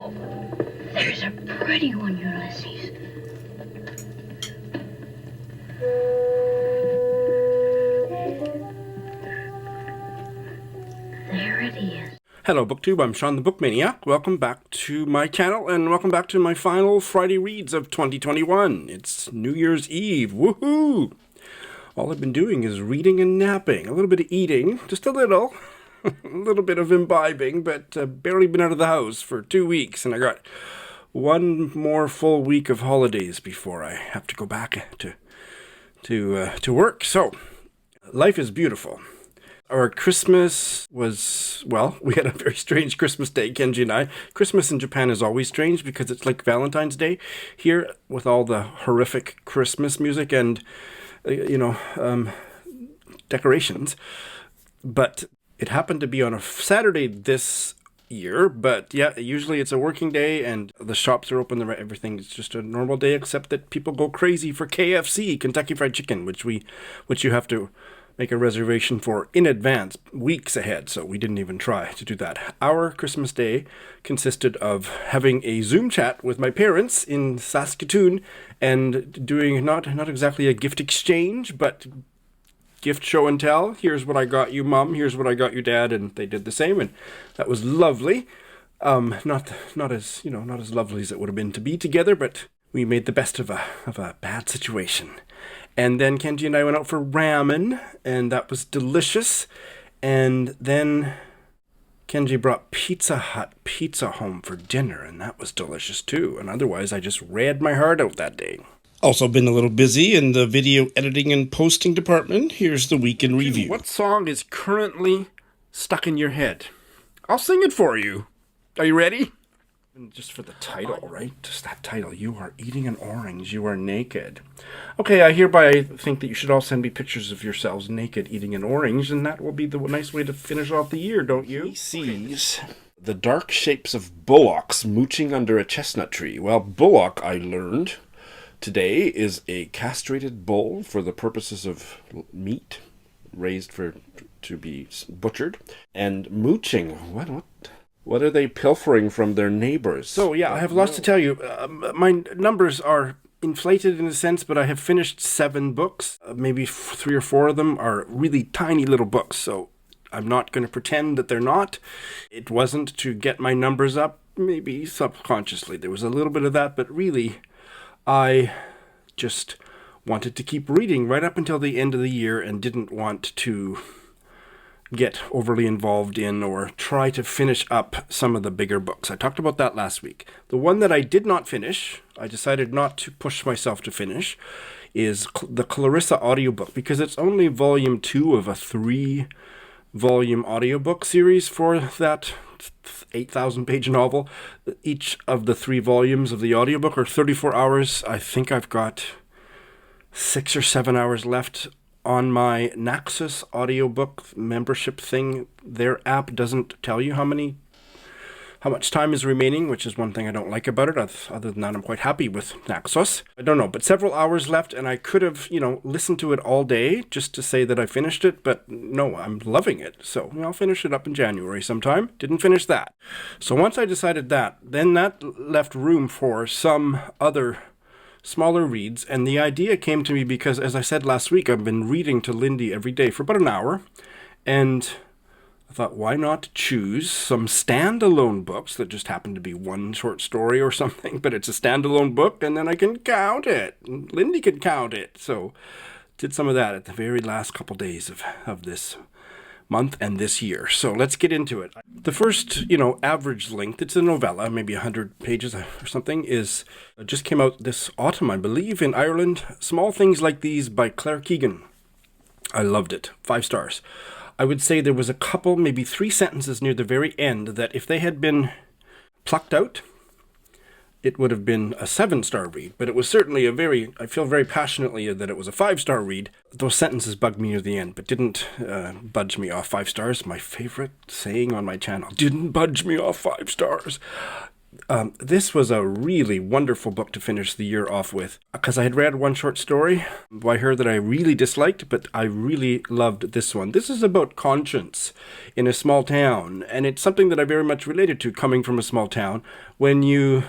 There's a pretty one, Ulysses. There it is. Hello BookTube, I'm Sean the Book Maniac. Welcome back to my channel and welcome back to my final Friday reads of 2021. It's New Year's Eve, woohoo! All I've been doing is reading and napping, a little bit of eating, just a little bit of imbibing, but barely been out of the house for 2 weeks, and I got one more full week of holidays before I have to go back to work. So, life is beautiful. Our Christmas was, well, we had a very strange Christmas day, Kenji and I. Christmas in Japan is always strange because it's like Valentine's Day here with all the horrific Christmas music and, decorations. But it happened to be on a Saturday this year, but yeah, usually it's a working day and the shops are open, everything is just a normal day, except that people go crazy for KFC, Kentucky Fried Chicken, which you have to make a reservation for in advance, weeks ahead, so we didn't even try to do that. Our Christmas day consisted of having a Zoom chat with my parents in Saskatoon and doing not exactly a gift exchange, but gift show and tell. Here's what I got you, Mom. Here's what I got you, Dad, and they did the same, and that was lovely. Not as lovely as it would have been to be together, but we made the best of a bad situation. And then Kenji and I went out for ramen, and that was delicious. And then Kenji brought Pizza Hut pizza home for dinner, and that was delicious too. And otherwise, I just read my heart out that day. Also been a little busy in the video editing and posting department. Here's the week in review. What song is currently stuck in your head? I'll sing it for you. Are you ready? And just for the title, right? Just that title. You are eating an orange. You are naked. Okay, I hereby think that you should all send me pictures of yourselves naked eating an orange, and that will be the nice way to finish off the year, don't you? He sees the dark shapes of bullocks mooching under a chestnut tree. Well, bullock, I learned today, is a castrated bull for the purposes of meat, raised to be butchered. And mooching, what are they pilfering from their neighbors? So yeah, I have lots to tell you. My numbers are inflated in a sense, but I have finished 7 books. Maybe 3 or 4 of them are really tiny little books, so I'm not going to pretend that they're not. It wasn't to get my numbers up, maybe subconsciously. There was a little bit of that, but really, I just wanted to keep reading right up until the end of the year and didn't want to get overly involved in or try to finish up some of the bigger books. I talked about that last week. The one that I did not finish, I decided not to push myself to finish, is the Clarissa audiobook, because it's only volume 2 of a 3-volume audiobook series for that 8,000-page novel. Each of the 3 volumes of the audiobook are 34 hours. I think I've got 6 or 7 hours left on my Naxos audiobook membership thing. Their app doesn't tell you how much time is remaining, which is one thing I don't like about it. Other than that, I'm quite happy with Naxos. I don't know, but several hours left, and I could have, listened to it all day just to say that I finished it, but no, I'm loving it. So I'll finish it up in January sometime. Didn't finish that. So once I decided that, then that left room for some other smaller reads, and the idea came to me because, as I said last week, I've been reading to Lindy every day for about an hour, and I thought, why not choose some standalone books that just happen to be one short story or something, but it's a standalone book, and then I can count it, and Lindy can count it. So did some of that at the very last couple days of this month and this year. So let's get into it. The first, average length, it's a novella, maybe 100 pages or something, just came out this autumn, I believe, in Ireland. Small Things Like These by Claire Keegan. I loved it. 5 stars. I would say there was a couple, maybe 3 sentences near the very end that if they had been plucked out, it would have been a 7-star read, but it was certainly I feel very passionately that it was a 5-star read. Those sentences bugged me near the end, but didn't budge me off 5 stars. My favorite saying on my channel, didn't budge me off 5 stars. This was a really wonderful book to finish the year off with, because I had read one short story by her that I really disliked, but I really loved this one. This is about conscience in a small town, and it's something that I very much related to coming from a small town. When you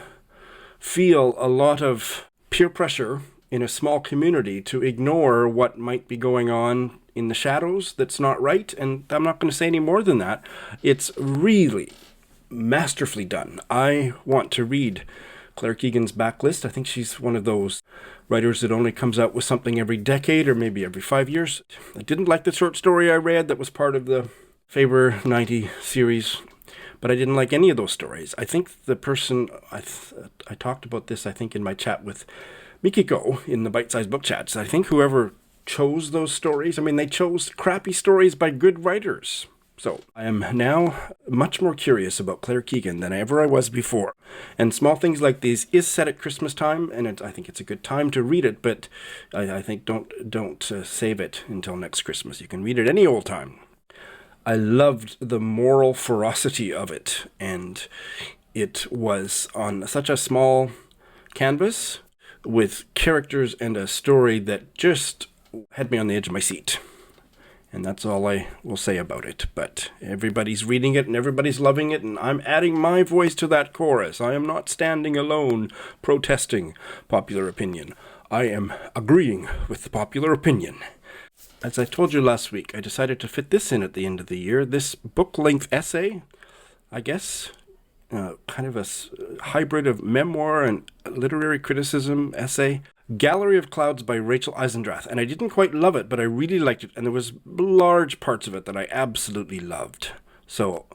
feel a lot of peer pressure in a small community to ignore what might be going on in the shadows that's not right, and I'm not going to say any more than that. It's really masterfully done. I want to read Claire Keegan's backlist. I think she's one of those writers that only comes out with something every decade or maybe every 5 years. I didn't like the short story I read that was part of the Faber 90 series, but I didn't like any of those stories. I think the person, I talked about this, I think, in my chat with Mikiko in the Bite-Sized Book Chats. I think whoever chose those stories, they chose crappy stories by good writers. So I am now much more curious about Claire Keegan than ever I was before. And Small Things Like These is set at Christmas time, and I think it's a good time to read it, but I think don't save it until next Christmas. You can read it any old time. I loved the moral ferocity of it, and it was on such a small canvas with characters and a story that just had me on the edge of my seat. And that's all I will say about it. But everybody's reading it and everybody's loving it, and I'm adding my voice to that chorus. I am not standing alone protesting popular opinion. I am agreeing with the popular opinion. As I told you last week, I decided to fit this in at the end of the year. This book-length essay, I guess, kind of a hybrid of memoir and literary criticism essay. Gallery of Clouds by Rachel Eisendrath, and I didn't quite love it, but I really liked it, and there was large parts of it that I absolutely loved. So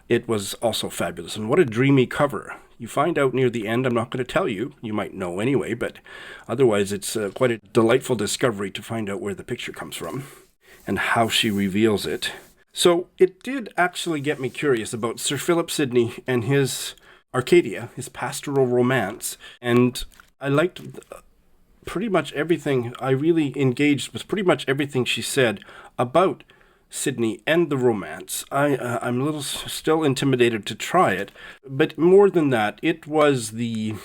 it was also fabulous, and what a dreamy cover. You find out near the end, I'm not going to tell you, you might know anyway, but otherwise it's quite a delightful discovery to find out where the picture comes from and how she reveals it. So it did actually get me curious about Sir Philip Sidney and his Arcadia, his pastoral romance, and I liked pretty much everything. I really engaged with pretty much everything she said about Sidney and the romance. I'm a little still intimidated to try it, but more than that, it was the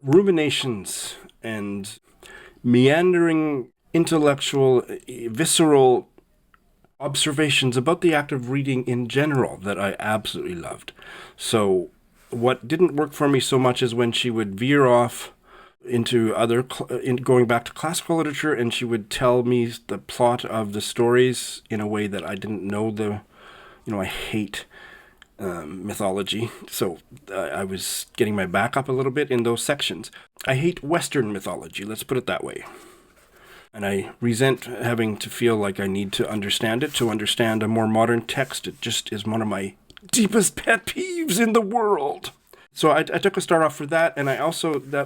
ruminations and meandering, intellectual, visceral observations about the act of reading in general that I absolutely loved. So what didn't work for me so much is when she would veer off into going back to classical literature, and she would tell me the plot of the stories in a way that I didn't know I hate mythology, so I was getting my back up a little bit in those sections. I hate Western mythology, let's put it that way. And I resent having to feel like I need to understand it to understand a more modern text. It just is one of my deepest pet peeves in the world. So I took a star off for that, and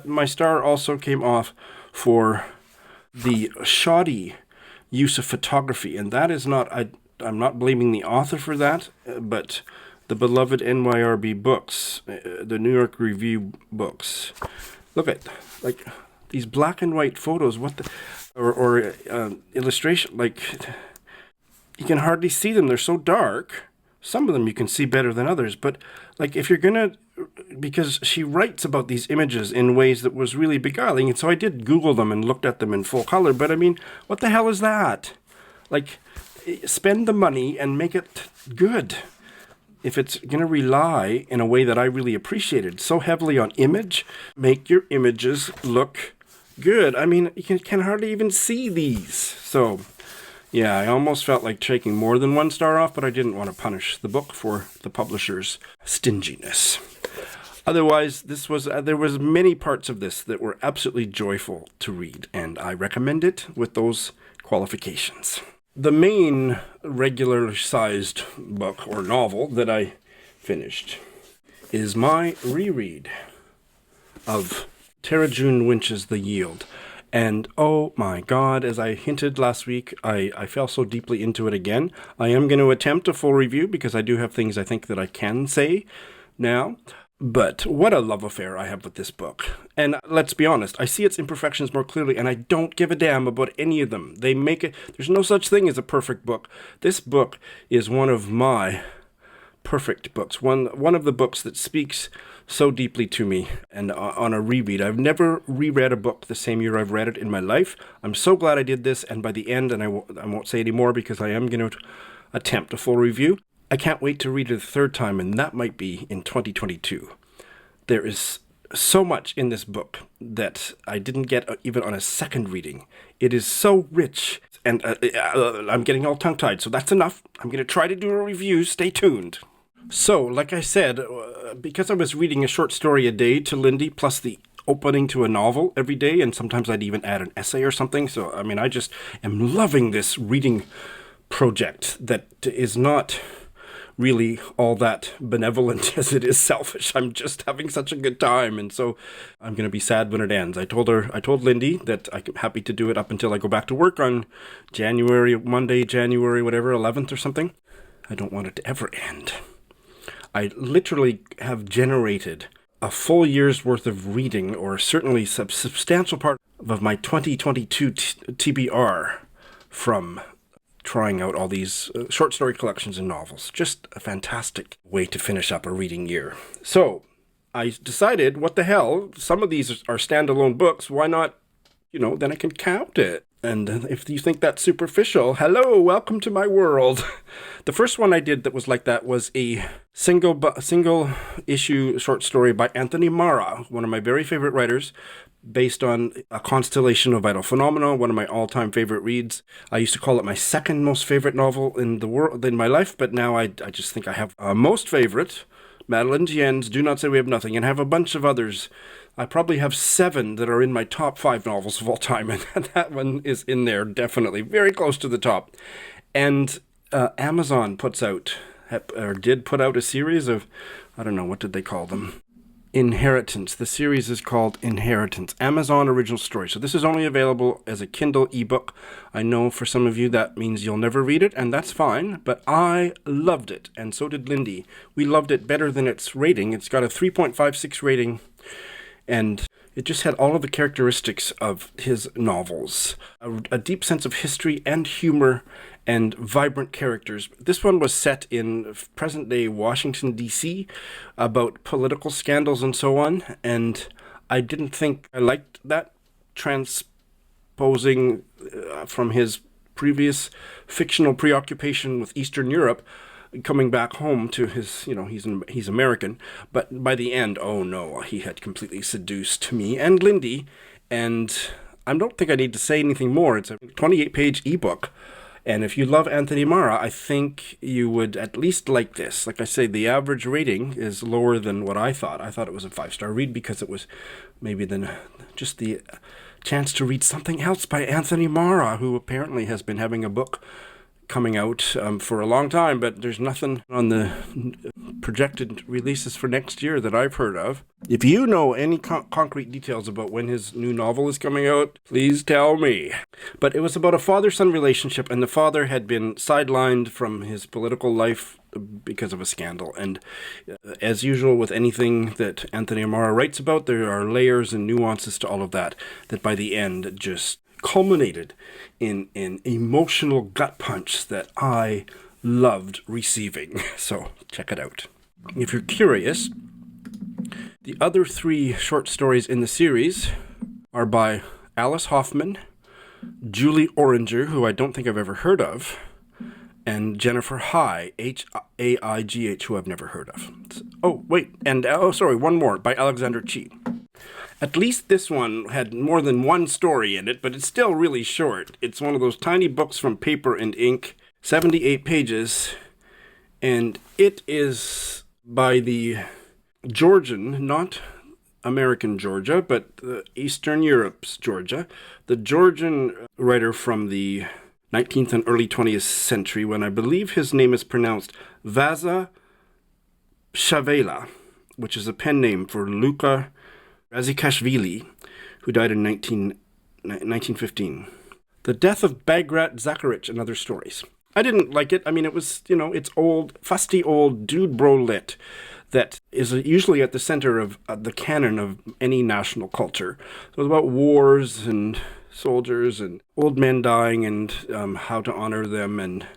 my star also came off for the shoddy use of photography, and that is not, I'm not blaming the author for that, but the beloved NYRB books, the New York Review books. Look at, these black and white photos, or illustration, you can hardly see them, they're so dark. Some of them you can see better than others, but if you're gonna, because she writes about these images in ways that was really beguiling, and so I did Google them and looked at them in full color, but what the hell is that? Spend the money and make it good. If it's gonna rely in a way that I really appreciated so heavily on image, make your images look good. You can hardly even see these. So yeah, I almost felt like taking more than 1 star off, but I didn't want to punish the book for the publisher's stinginess. Otherwise, there was many parts of this that were absolutely joyful to read, and I recommend it with those qualifications. The main regular sized book or novel that I finished is my reread of Tara June Winch's The Yield. And oh my God, as I hinted last week, I fell so deeply into it again. I am going to attempt a full review because I do have things I think that I can say now. But what a love affair I have with this book. And let's be honest, I see its imperfections more clearly, and I don't give a damn about any of them. They make it, there's no such thing as a perfect book. This book is one of my perfect books. One of the books that speaks so deeply to me, and on a reread. I've never reread a book the same year I've read it in my life. I'm so glad I did this, and by the end, and I won't say any more because I am going to attempt a full review, I can't wait to read it a third time, and that might be in 2022. There is so much in this book that I didn't get even on a second reading. It is so rich, and I'm getting all tongue-tied, so that's enough. I'm going to try to do a review. Stay tuned. So, like I said, because I was reading a short story a day to Lindy, plus the opening to a novel every day, and sometimes I'd even add an essay or something. So, I mean, I just am loving this reading project that is not really all that benevolent as it is selfish. I'm just having such a good time, and so I'm going to be sad when it ends. I told Lindy that I'm happy to do it up until I go back to work on Monday, January, whatever, 11th or something. I don't want it to ever end. I literally have generated a full year's worth of reading, or certainly a substantial part of my 2022 TBR from trying out all these short story collections and novels. Just a fantastic way to finish up a reading year. So I decided, what the hell, some of these are standalone books, why not, then I can count it. And if you think that's superficial, hello, welcome to my world. The first one I did that was like that was a single issue short story by Anthony Marra, one of my very favorite writers, based on a constellation of vital phenomena, one of my all-time favorite reads. I used to call it my second most favorite novel in the world, in my life, but now I just think I have a most favorite, Madeleine Tien's Do Not Say We Have Nothing, and have a bunch of others. I probably have 7 that are in my top 5 novels of all time, and that one is in there, definitely, very close to the top. And Amazon did put out a series of, I don't know, what did they call them? Inheritance. The series is called Inheritance, Amazon Original Story. So this is only available as a Kindle ebook. I know for some of you that means you'll never read it, and that's fine, but I loved it, and so did Lindy. We loved it better than its rating. It's got a 3.56 rating, and it just had all of the characteristics of his novels. A deep sense of history and humor and vibrant characters. This one was set in present-day Washington, D.C., about political scandals and so on, and I didn't think I liked that, transposing from his previous fictional preoccupation with Eastern Europe, coming back home to his, he's American, but by the end, oh no, he had completely seduced me and Lindy, and I don't think I need to say anything more. It's a 28-page ebook, and if you love Anthony Marra, I think you would at least like this. Like I say, the average rating is lower than what I thought. I thought it was a 5-star read because it was maybe just the chance to read something else by Anthony Marra, who apparently has been having a book coming out for a long time, but there's nothing on the projected releases for next year that I've heard of. If you know any concrete details about when his new novel is coming out, please tell me. But it was about a father-son relationship, and the father had been sidelined from his political life because of a scandal. And as usual with anything that Anthony Marra writes about, there are layers and nuances to all of that by the end just culminated in an emotional gut punch that I loved receiving. So check it out. If you're curious, the other 3 short stories in the series are by Alice Hoffman, Julie Oranger, who I don't think I've ever heard of, and Jennifer Haigh, Haigh, who I've never heard of. One more, by Alexander Chee. At least this one had more than one story in it, but it's still really short. It's one of those tiny books from paper and ink, 78 pages, and it is by the Georgian, not American Georgia, but Eastern Europe's Georgia, the Georgian writer from the 19th and early 20th century, when I believe his name is pronounced Vazha-Pshavela, which is a pen name for Luka Razikashvili, who died in 1915. The Death of Bagrat, Zakharych, and Other Stories. I didn't like it. I mean, it was, it's old, fusty old dude bro lit that is usually at the center of the canon of any national culture. So it was about wars and soldiers and old men dying and how to honor them and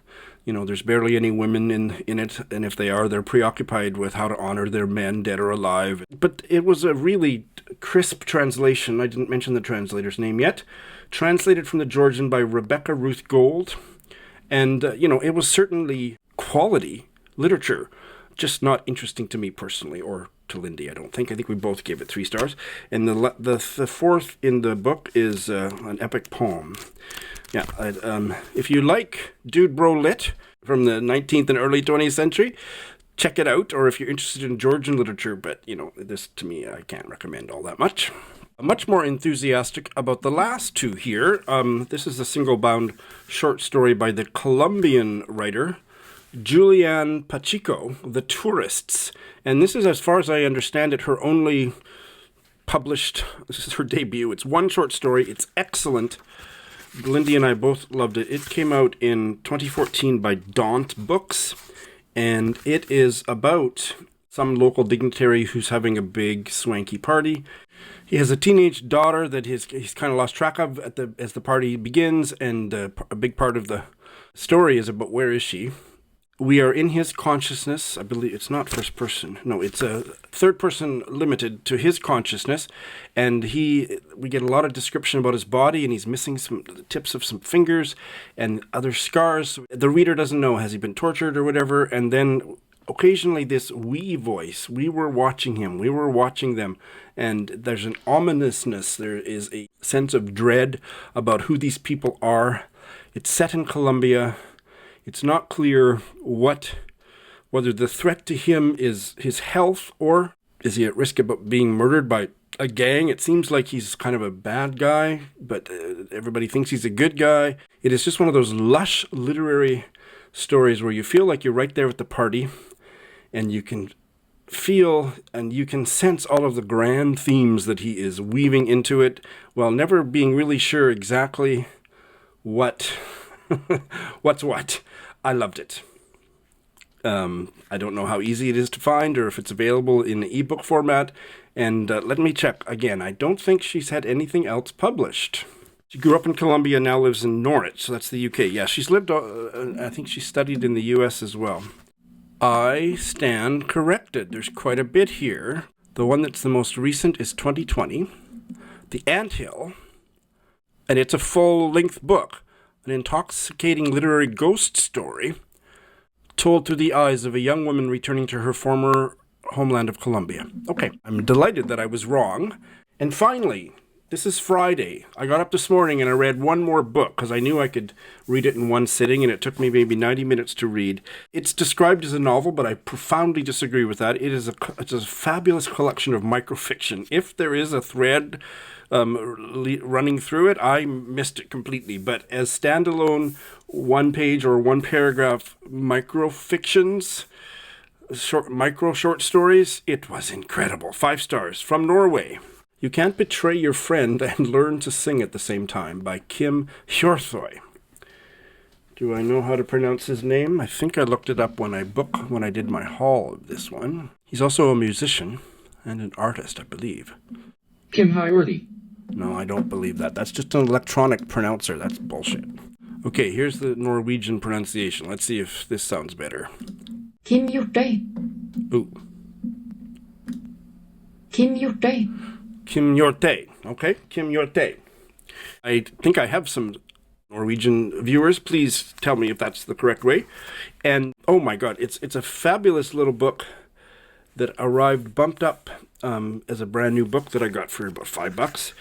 There's barely any women in it, and if they are, they're preoccupied with how to honor their men, dead or alive. But it was a really crisp translation. I didn't mention the translator's name yet. Translated from the Georgian by Rebecca Ruth Gold. And, it was certainly quality literature, just not interesting to me personally, or to Lindy, I don't think. I think we both gave it 3 stars. And the fourth in the book is an epic poem. Yeah, if you like Dude Bro Lit from the 19th and early 20th century, check it out. Or if you're interested in Georgian literature, but, this to me, I can't recommend all that much. I'm much more enthusiastic about the last 2 here. This is a single-bound short story by the Colombian writer, Julianne Pachico, The Tourists. And this is, as far as I understand it, her only published, this is her debut. It's 1 short story. It's excellent. Lindy and I both loved it. It came out in 2014 by Daunt Books, and it is about some local dignitary who's having a big swanky party. He has a teenage daughter that he's kind of lost track of as the party begins, and a big part of the story is about where is she. We are in his consciousness. I believe it's not first person. No, it's a third person limited to his consciousness. And we get a lot of description about his body, and he's missing some tips of some fingers and other scars. The reader doesn't know, has he been tortured or whatever? And then occasionally this we voice, we were watching him, we were watching them. And there's an ominousness. There is a sense of dread about who these people are. It's set in Colombia. It's not clear whether the threat to him is his health, or is he at risk of being murdered by a gang. It seems like he's kind of a bad guy, but everybody thinks he's a good guy. It is just one of those lush literary stories where you feel like you're right there at the party, and you can feel and you can sense all of the grand themes that he is weaving into it, while never being really sure exactly what's what. I loved it. I don't know how easy it is to find, or if it's available in the ebook format. And let me check again. I don't think she's had anything else published. She grew up in Colombia, now lives in Norwich, so that's the UK. Yeah, she's lived, I think she studied in the US as well. I stand corrected. There's quite a bit here. The one that's the most recent is 2020. The Anthill, and it's a full-length book. An intoxicating literary ghost story told through the eyes of a young woman returning to her former homeland of Colombia. Okay, I'm delighted that I was wrong. And finally, this is Friday. I got up this morning and I read one more book because I knew I could read it in one sitting, and it took me maybe 90 minutes to read. It's described as a novel, but I profoundly disagree with that. It's a fabulous collection of microfiction. If there is a thread running through it, I missed it completely. But as standalone one-page or one-paragraph microfictions, short stories, it was incredible. 5 stars. From Norway. You Can't Betray Your Friend and Learn to Sing at the Same Time by Kim Hiorthøy. Do I know how to pronounce his name? I think I looked it up when I did my haul of this one. He's also a musician and an artist, I believe. Kim Hiorthøy. No, I don't believe that. That's just an electronic pronouncer. That's bullshit. Okay, here's the Norwegian pronunciation. Let's see if this sounds better. Kim Hiorthøy. Ooh. Kim Hiorthøy. Kim Hiorthøy. Okay, Kim Hiorthøy. I think I have some Norwegian viewers. Please tell me if that's the correct way. And oh my God, it's a fabulous little book that arrived bumped up as a brand new book that I got for about $5.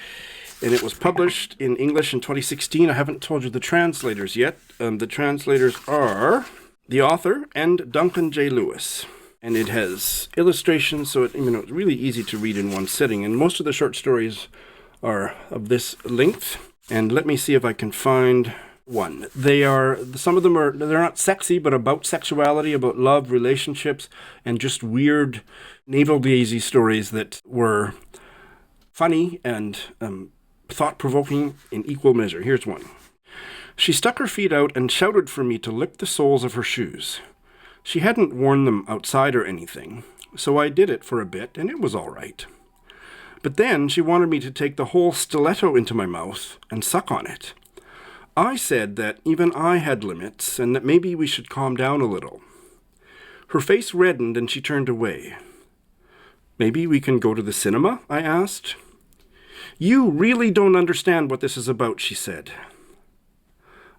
And it was published in English in 2016. I haven't told you the translators yet. The translators are the author and Duncan J. Lewis. And it has illustrations, so it's really easy to read in one sitting. And most of the short stories are of this length. And let me see if I can find one. Some of them they're not sexy, but about sexuality, about love, relationships, and just weird navel-gazing stories that were funny and thought-provoking in equal measure. Here's one. She stuck her feet out and shouted for me to lick the soles of her shoes. She hadn't worn them outside or anything, so I did it for a bit, and it was all right. But then she wanted me to take the whole stiletto into my mouth and suck on it. I said that even I had limits and that maybe we should calm down a little. Her face reddened and she turned away. Maybe we can go to the cinema? I asked. You really don't understand what this is about, she said.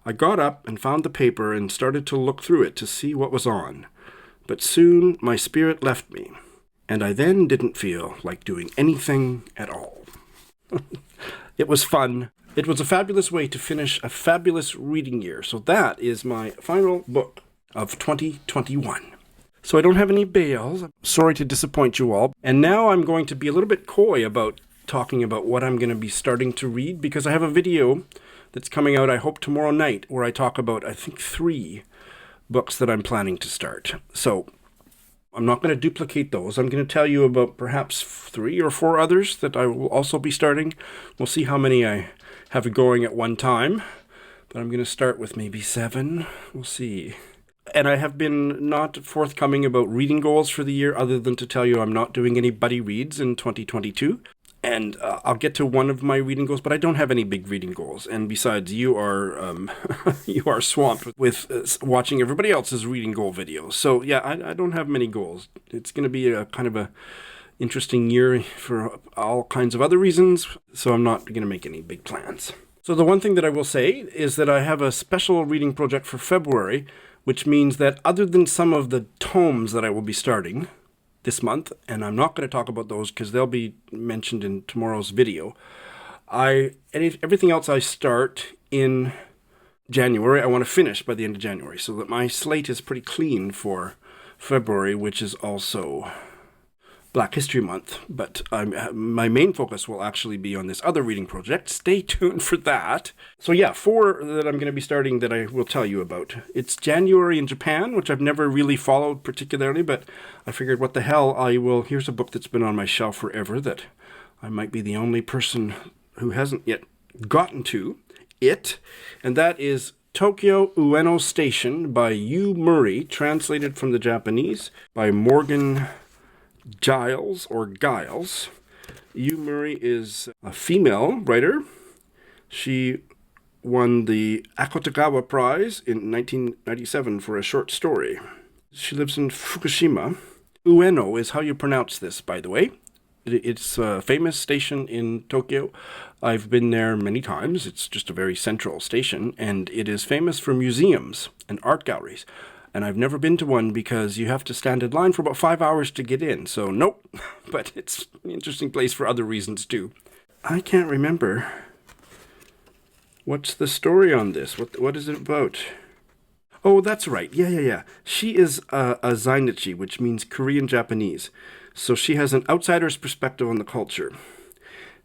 I got up and found the paper and started to look through it to see what was on. But soon my spirit left me, and I then didn't feel like doing anything at all. It was fun. It was a fabulous way to finish a fabulous reading year. So that is my final book of 2021. So I don't have any bails. Sorry to disappoint you all. And now I'm going to be a little bit coy about talking about what I'm going to be starting to read, because I have a video that's coming out, I hope, tomorrow night, where I talk about, I think, 3 books that I'm planning to start. So I'm not going to duplicate those. I'm going to tell you about perhaps 3 or 4 others that I will also be starting. We'll see how many I have going at one time, but I'm going to start with maybe 7. We'll see. And I have been not forthcoming about reading goals for the year, other than to tell you I'm not doing any buddy reads in 2022. And I'll get to one of my reading goals, but I don't have any big reading goals. And besides, you are you are swamped with watching everybody else's reading goal videos. So yeah, I don't have many goals. It's going to be a kind of a interesting year for all kinds of other reasons. So I'm not going to make any big plans. So the one thing that I will say is that I have a special reading project for February, which means that other than some of the tomes that I will be starting this month, and I'm not going to talk about those because they'll be mentioned in tomorrow's video. Everything else I start in January, I want to finish by the end of January, so that my slate is pretty clean for February, which is also Black History Month. But my main focus will actually be on this other reading project. Stay tuned for that. So yeah, 4 that I'm going to be starting that I will tell you about. It's January in Japan, which I've never really followed particularly, but I figured what the hell, here's a book that's been on my shelf forever that I might be the only person who hasn't yet gotten to it, and that is Tokyo Ueno Station by Yu Murray, translated from the Japanese by Morgan Giles. Yu Murray is a female writer. She won the Akutagawa Prize in 1997 for a short story. She lives in Fukushima. Ueno is how you pronounce this, by the way. It's a famous station in Tokyo. I've been there many times. It's just a very central station, and it is famous for museums and art galleries. And I've never been to one because you have to stand in line for about 5 hours to get in. So nope, but it's an interesting place for other reasons too. I can't remember. What's the story on this? What is it about? Oh, that's right. Yeah. She is a Zainichi, which means Korean Japanese. So she has an outsider's perspective on the culture.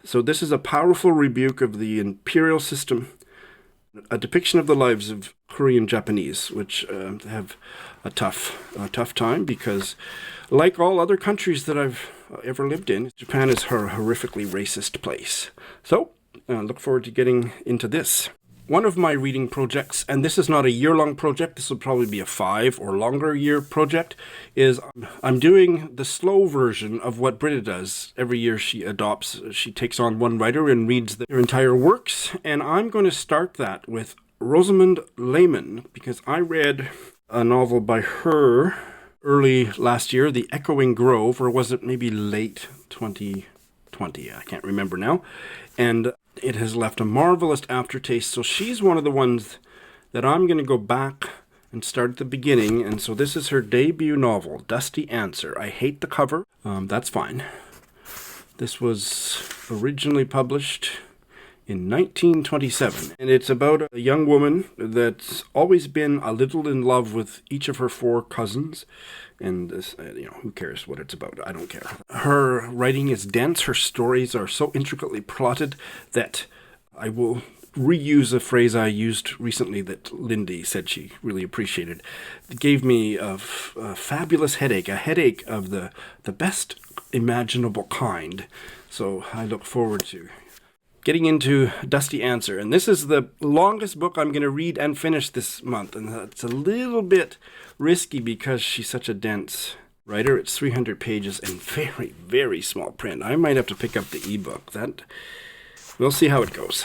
So this is a powerful rebuke of the imperial system, a depiction of the lives of Korean Japanese, which have a tough time because, like all other countries that I've ever lived in, Japan is a horrifically racist place. So, look forward to getting into this. One of my reading projects, and this is not a year-long project, this will probably be a 5 or longer year project, is I'm doing the slow version of what Britta does. Every year she takes on one writer and reads their entire works, and I'm going to start that with Rosamond Lehmann, because I read a novel by her early last year, The Echoing Grove, or was it maybe late 2020? I can't remember now. And it has left a marvelous aftertaste. So she's one of the ones that I'm going to go back and start at the beginning. And so this is her debut novel, Dusty Answer. I hate the cover. That's fine. This was originally published in 1927. And it's about a young woman that's always been a little in love with each of her 4 cousins. And this, who cares what it's about? I don't care. Her writing is dense. Her stories are so intricately plotted that I will reuse a phrase I used recently that Lindy said she really appreciated. It gave me a fabulous headache, a headache of the best imaginable kind. So I look forward to getting into Dusty Answer. And this is the longest book I'm going to read and finish this month. And it's a little bit risky because she's such a dense writer. It's 300 pages and very, very small print. I might have to pick up the ebook. We'll see how it goes.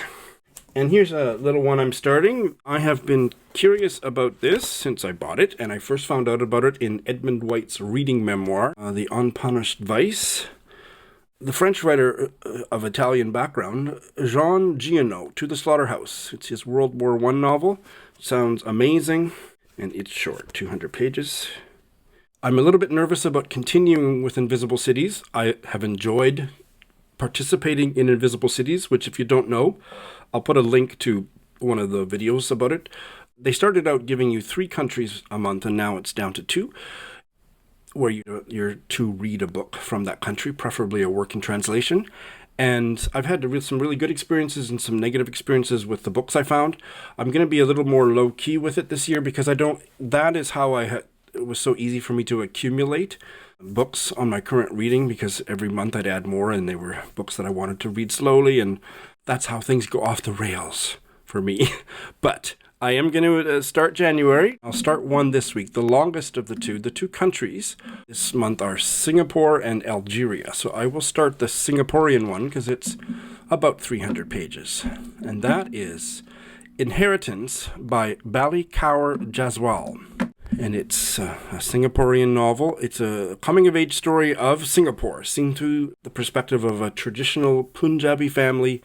And here's a little one I'm starting. I have been curious about this since I bought it, and I first found out about it in Edmund White's reading memoir, The Unpunished Vice. The French writer of Italian background, Giono, To the Slaughterhouse. It's his World War I novel. Sounds amazing, and it's short, 200 pages. I'm a little bit nervous about continuing with Invisible Cities. I have enjoyed participating in Invisible Cities, which, if you don't know, I'll put a link to one of the videos about it. They started out giving you 3 countries a month, and now it's down to 2, where you're to read a book from that country, preferably a working translation. And I've had some really good experiences and some negative experiences with the books I found. I'm going to be a little more low-key with it this year because that is how it was so easy for me to accumulate books on my current reading, because every month I'd add more, and they were books that I wanted to read slowly, and that's how things go off the rails for me. But I am going to start January. I'll start one this week, the longest of the two. The 2 countries this month are Singapore and Algeria. So I will start the Singaporean one because it's about 300 pages. And that is Inheritance by Balli, Kaur, Jaswal. And it's a Singaporean novel. It's a coming-of-age story of Singapore, seen through the perspective of a traditional Punjabi family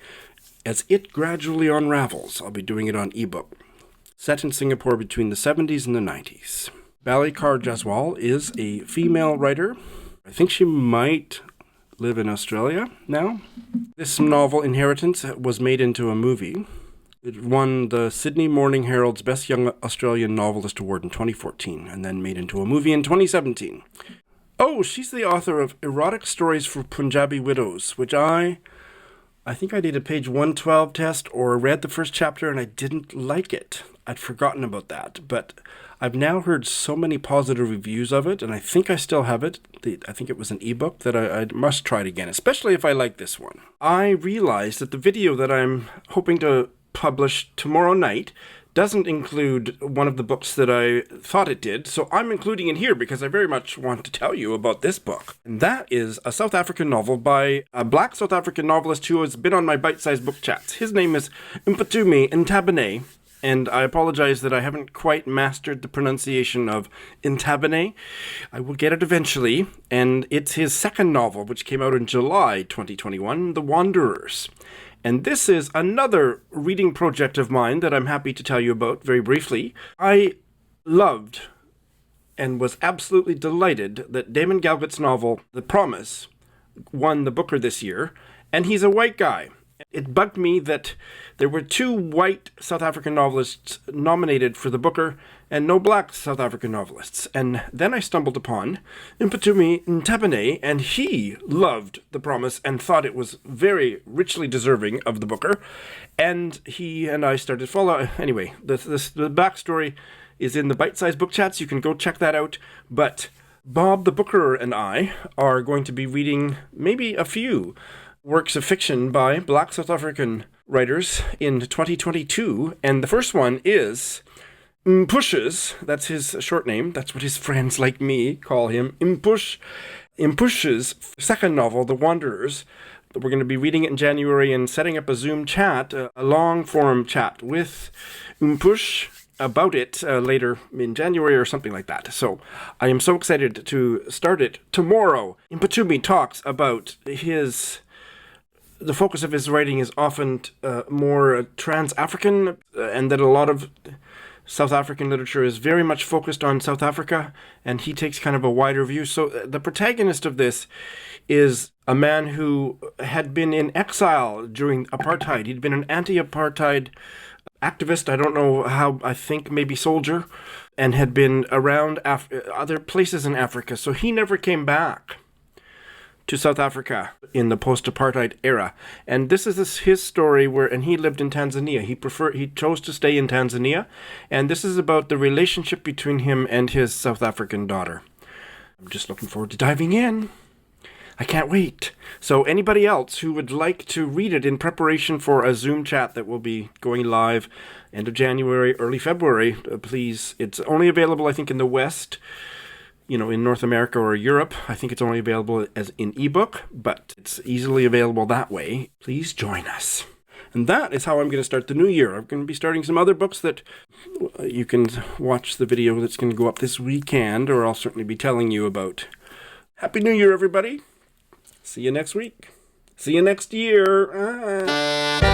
as it gradually unravels. I'll be doing it on ebook. Set in Singapore between the 70s and the 90s. Balli Kaur Jaswal is a female writer. I think she might live in Australia now. This novel, Inheritance, was made into a movie. It won the Sydney Morning Herald's Best Young Australian Novelist Award in 2014, and then made into a movie in 2017. Oh, she's the author of Erotic Stories for Punjabi Widows, which I think I did a page 112 test or read the first chapter and I didn't like it. I'd forgotten about that, but I've now heard so many positive reviews of it, and I think I still have it. I think it was an ebook that I must try it again, especially if I like this one. I realized that the video that I'm hoping to publish tomorrow night doesn't include one of the books that I thought it did, so I'm including it here because I very much want to tell you about this book. And that is a South African novel by a black South African novelist who has been on my bite-sized book chats. His name is Mphuthumi Ntabeni, and I apologize that I haven't quite mastered the pronunciation of Ntabeni. I will get it eventually, and it's his second novel, which came out in July 2021, The Wanderers. And this is another reading project of mine that I'm happy to tell you about very briefly. I loved and was absolutely delighted that Damon Galgut's novel, The Promise, won the Booker this year, and he's a white guy. It bugged me that there were 2 white South African novelists nominated for the Booker and no black South African novelists. And then I stumbled upon Mphuthumi Ntabeni, and he loved The Promise and thought it was very richly deserving of the Booker. And he and I started following. Anyway, the backstory is in the bite-sized book chats. You can go check that out. But Bob the Booker and I are going to be reading maybe a few works of fiction by black South African writers in 2022, and the first one is Mphuth's, that's his short name, that's what his friends like me call him, Mphuth's second novel, The Wanderers. We're going to be reading it in January and setting up a Zoom chat, a long-form chat with Mphuth about it later in January or something like that. So I am so excited to start it tomorrow. Mphuthumi talks about the focus of his writing is often more trans-African, and that a lot of South African literature is very much focused on South Africa, and he takes kind of a wider view. So the protagonist of this is a man who had been in exile during apartheid. He'd been an anti-apartheid activist, I don't know how, I think maybe soldier, and had been around other places in Africa. So he never came back to South Africa in the post-apartheid era. And this is his story and he lived in Tanzania. He chose to stay in Tanzania. And this is about the relationship between him and his South African daughter. I'm just looking forward to diving in. I can't wait. So anybody else who would like to read it in preparation for a Zoom chat that will be going live end of January, early February, please. It's only available, I think, in the West, in North America or Europe. I think it's only available as in ebook, but it's easily available that way. Please join us. And that is how I'm going to start the new year. I'm going to be starting some other books that you can watch the video that's going to go up this weekend, or I'll certainly be telling you about. Happy New Year, everybody. See you next week. See you next year.